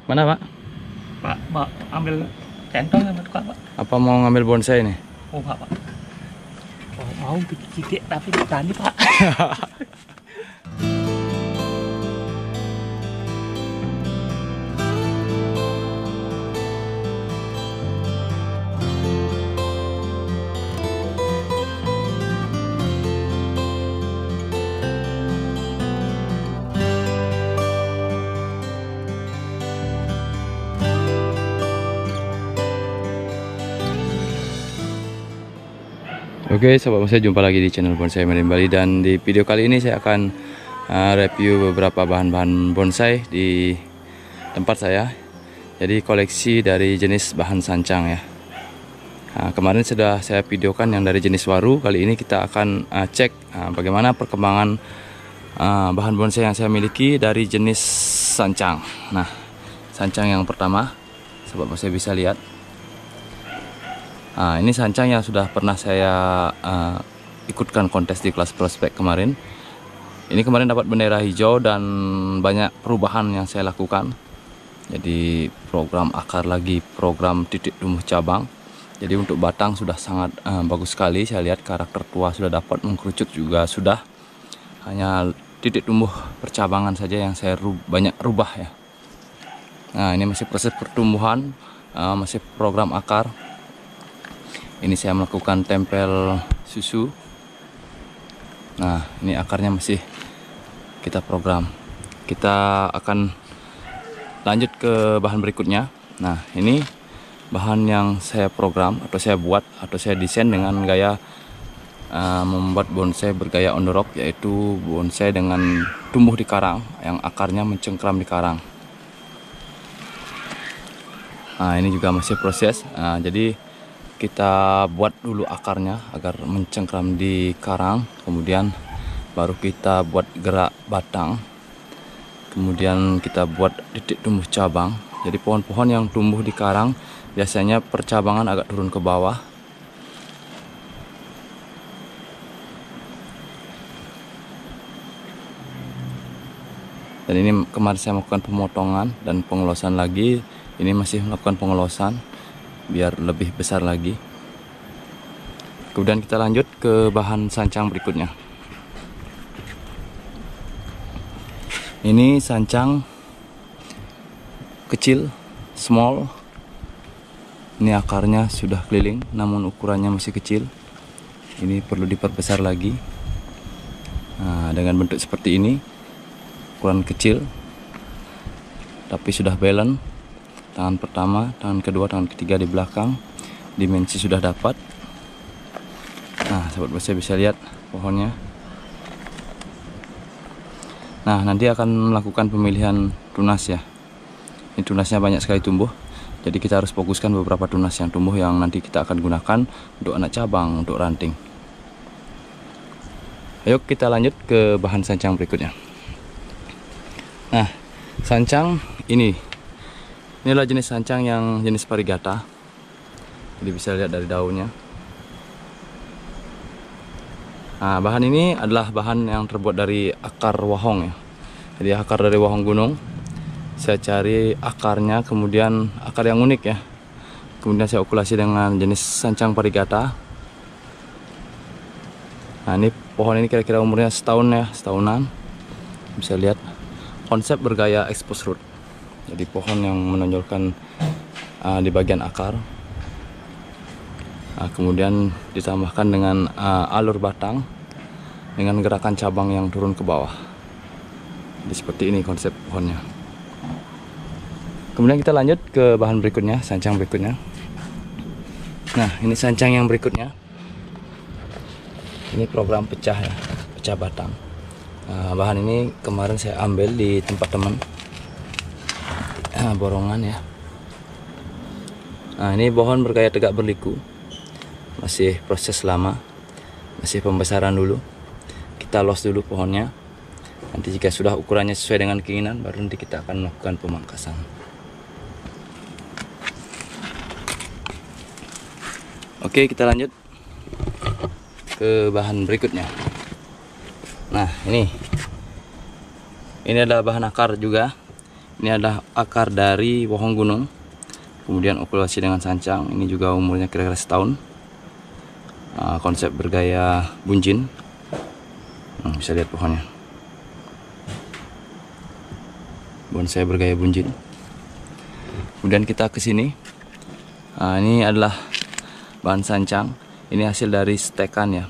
Mana, Pak? Pak, Pak, ambil centong sama tukang, Pak. Apa mau ngambil bonsai nih? Oh, Pak, Pak. Oh, mau titik tapi tadi, Pak. Oke, sobat bonsai, jumpa lagi di channel Bonsai Bali, dan di video kali ini saya akan review beberapa bahan-bahan bonsai di tempat saya. Jadi koleksi dari jenis bahan sancang ya. Nah, kemarin sudah saya videokan yang dari jenis waru. Kali ini kita akan cek bagaimana perkembangan bahan bonsai yang saya miliki dari jenis sancang. Nah, sancang yang pertama, sobat bonsai bisa lihat. Nah, ini sancang yang sudah pernah saya ikutkan kontes di kelas prospek kemarin. Ini kemarin dapat bendera hijau dan banyak perubahan yang saya lakukan. Jadi program akar lagi, program titik tumbuh cabang. Jadi untuk batang sudah sangat bagus sekali. Saya lihat karakter tua sudah dapat, mengkerucut juga sudah. Hanya titik tumbuh percabangan saja yang saya banyak rubah ya. Nah, ini masih proses pertumbuhan, masih program akar. Ini saya melakukan tempel susu. Nah, ini akarnya masih kita program. Kita akan lanjut ke bahan berikutnya. Nah, ini bahan yang saya program atau saya buat atau saya desain dengan gaya membuat bonsai bergaya on the rock, yaitu bonsai dengan tumbuh di karang yang akarnya mencengkram di karang. Nah, ini juga masih proses. Jadi kita buat dulu akarnya agar mencengkram di karang, kemudian baru kita buat gerak batang, kemudian kita buat titik tumbuh cabang. Jadi pohon-pohon yang tumbuh di karang biasanya percabangan agak turun ke bawah. Dan ini kemarin saya melakukan pemotongan dan pengelosan lagi. Ini masih melakukan pengelosan biar lebih besar lagi. Kemudian kita lanjut ke bahan sancang berikutnya. Ini sancang kecil, small. Ini akarnya sudah keliling namun ukurannya masih kecil. Ini perlu diperbesar lagi. Nah, dengan bentuk seperti ini, ukuran kecil tapi sudah balance. Tangan pertama, tangan kedua, tangan ketiga di belakang, dimensi sudah dapat. Nah, sobat bonsai bisa lihat pohonnya. Nah, nanti akan melakukan pemilihan tunas ya. Ini tunasnya banyak sekali tumbuh, jadi kita harus fokuskan beberapa tunas yang tumbuh yang nanti kita akan gunakan untuk anak cabang, untuk ranting. Ayo kita lanjut ke bahan sancang berikutnya. Nah, sancang inilah jenis sancang yang jenis varigata. Jadi bisa lihat dari daunnya. Nah, bahan ini adalah bahan yang terbuat dari akar wahong ya. Jadi akar dari wahong gunung. Saya cari akarnya, kemudian akar yang unik ya. Kemudian saya okulasi dengan jenis sancang varigata. Nah, ini pohon ini kira-kira umurnya setahun ya, setahunan. Bisa lihat konsep bergaya expose root. Jadi pohon yang menonjolkan di bagian akar. Nah, kemudian ditambahkan dengan alur batang dengan gerakan cabang yang turun ke bawah. Jadi seperti ini konsep pohonnya. Kemudian kita lanjut ke bahan berikutnya, sancang berikutnya. Nah, ini sancang yang berikutnya. Ini program pecah ya, pecah batang. Bahan ini kemarin saya ambil di tempat teman. Borongan ya. Nah, ini pohon bergaya tegak berliku, masih proses lama, masih pembesaran dulu. Kita los dulu pohonnya. Nanti jika sudah ukurannya sesuai dengan keinginan, baru nanti kita akan melakukan pemangkasan. Oke, kita lanjut ke bahan berikutnya. Nah, ini adalah bahan akar juga. Ini adalah akar dari pohon gunung, kemudian okulasi dengan sancang. Ini juga umurnya kira-kira setahun. Konsep bergaya bunjin. Bisa lihat pohonnya, bonsai bergaya bunjin. Kemudian kita ke sini. Ini adalah bahan sancang. Ini hasil dari stekan ya.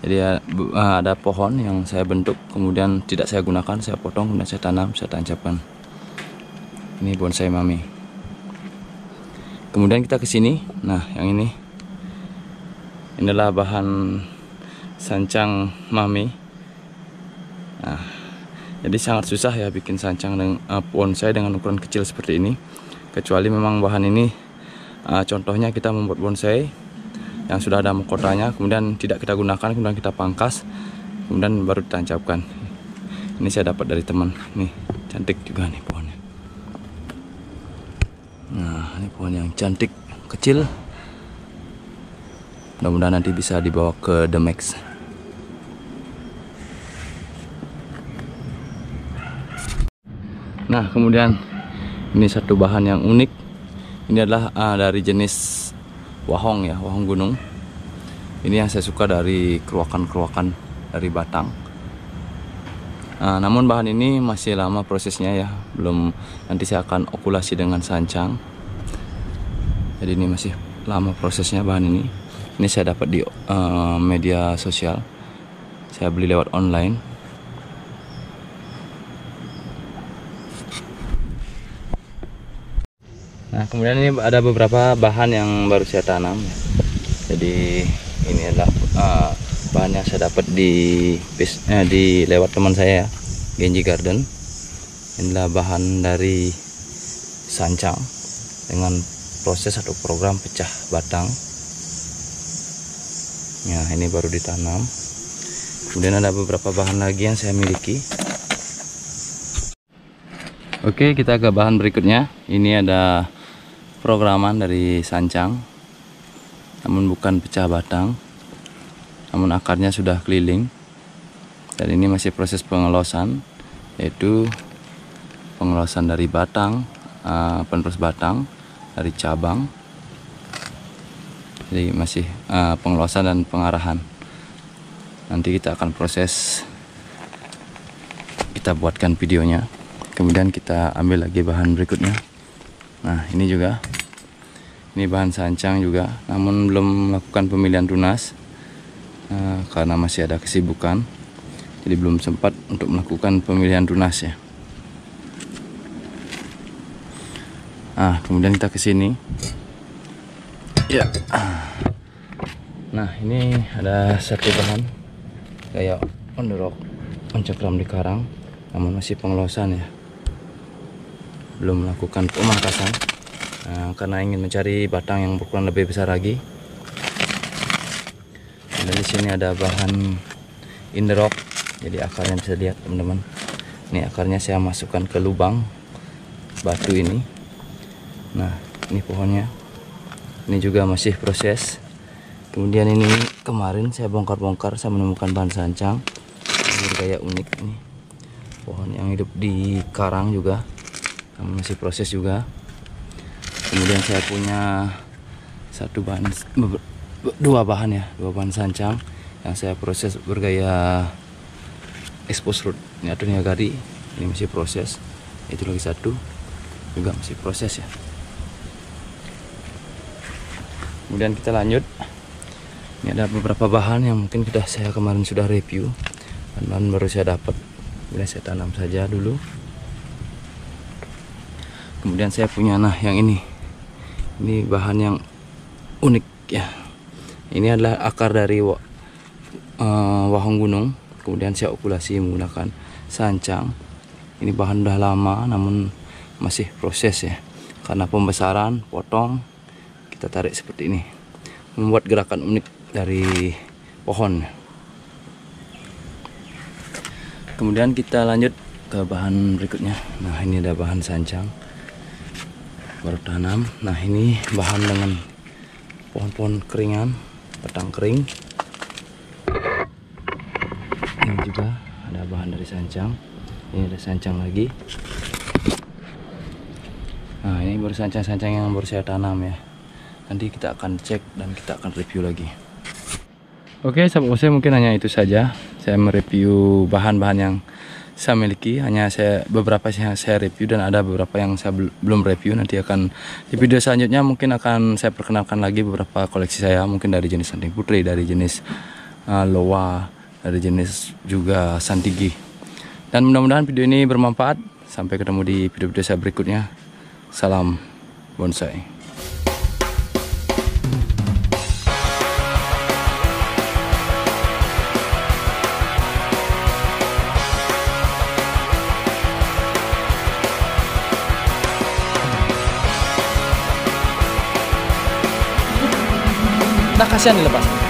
Jadi ada pohon yang saya bentuk, kemudian tidak saya gunakan, saya potong, kemudian saya tanam, saya tancapkan. Ini bonsai mami. Kemudian kita ke sini. Nah, yang ini adalah bahan sancang mami. Nah, jadi sangat susah ya bikin sancang dengan bonsai dengan ukuran kecil seperti ini. Kecuali memang bahan ini, contohnya kita membuat bonsai yang sudah ada mahkotanya, kemudian tidak kita gunakan, kemudian kita pangkas, kemudian baru ditancapkan. Ini saya dapat dari teman. Nih, cantik juga nih pohonnya. Nah, ini pohon yang cantik, kecil. Mudah-mudahan nanti bisa dibawa ke The Max. Nah, kemudian ini satu bahan yang unik. Ini adalah dari jenis wahong ya, wahong gunung. Ini yang saya suka dari keruakan-keruakan dari batang. Namun bahan ini masih lama prosesnya ya, belum. Nanti saya akan okulasi dengan sancang. Jadi ini masih lama prosesnya bahan ini. Ini saya dapat di media sosial. Saya beli lewat online. Nah, kemudian ini ada beberapa bahan yang baru saya tanam. Jadi ini adalah bahan yang saya dapat di lewat teman saya, Genji Garden. Inilah bahan dari sancang dengan proses atau program pecah batang. Ya, ini baru ditanam. Kemudian ada beberapa bahan lagi yang saya miliki. Oke, kita ke bahan berikutnya. Ini ada programan dari sancang, namun bukan pecah batang, namun akarnya sudah keliling. Dan ini masih proses pengelosan, yaitu pengelosan dari batang, penerus batang dari cabang. Jadi masih pengelosan dan pengarahan. Nanti kita akan proses, kita buatkan videonya, kemudian kita ambil lagi bahan berikutnya. Nah, ini juga, ini bahan sancang juga, namun belum melakukan pemilihan tunas karena masih ada kesibukan, jadi belum sempat untuk melakukan pemilihan tunas ya. Kemudian kita ke sini ya. Nah, ini ada satu bahan kayak ondorok mencekram di karang, namun masih pengelosan ya, belum melakukan pemangkasan karena ingin mencari batang yang berukuran lebih besar lagi. Dan di sini ada bahan inderok, jadi akarnya bisa lihat teman-teman. Ini akarnya saya masukkan ke lubang batu ini. Nah, ini pohonnya. Ini juga masih proses. Kemudian ini kemarin saya bongkar-bongkar, saya menemukan bahan sancang bergaya unik ini. Pohon yang hidup di karang juga, masih proses juga. Kemudian saya punya dua bahan sancang yang saya proses bergaya expose root. Ini ada niagari, ini masih proses. Itu lagi satu juga masih proses ya. Kemudian kita lanjut. Ini ada beberapa bahan yang mungkin saya kemarin sudah review, bahan baru saya dapat. Kemudian saya tanam saja dulu. Kemudian saya punya yang ini bahan yang unik ya. Ini adalah akar dari wahong gunung, kemudian saya okulasi menggunakan sancang. Ini bahan udah lama namun masih proses ya, karena pembesaran, potong, kita tarik seperti ini, membuat gerakan unik dari pohon. Kemudian kita lanjut ke bahan berikutnya. Nah, ini ada bahan sancang baru tanam. Nah, ini bahan dengan pohon-pohon keringan, batang kering. Ini juga ada bahan dari sancang. Ini ada sancang lagi. Nah, ini baru sancang-sancang yang baru saya tanam ya. Nanti kita akan cek dan kita akan review lagi. Oke, sahabat bonsai, mungkin hanya itu saja. Saya mereview bahan-bahan yang saya miliki. Hanya beberapa yang saya review dan ada beberapa yang saya belum review. Nanti akan di video selanjutnya mungkin akan saya perkenalkan lagi beberapa koleksi saya. Mungkin dari jenis Santing Putri, dari jenis Loa, dari jenis juga Santigi. Dan mudah-mudahan video ini bermanfaat. Sampai ketemu di video-video saya berikutnya. Salam bonsai. Nah, kasihan dilepas.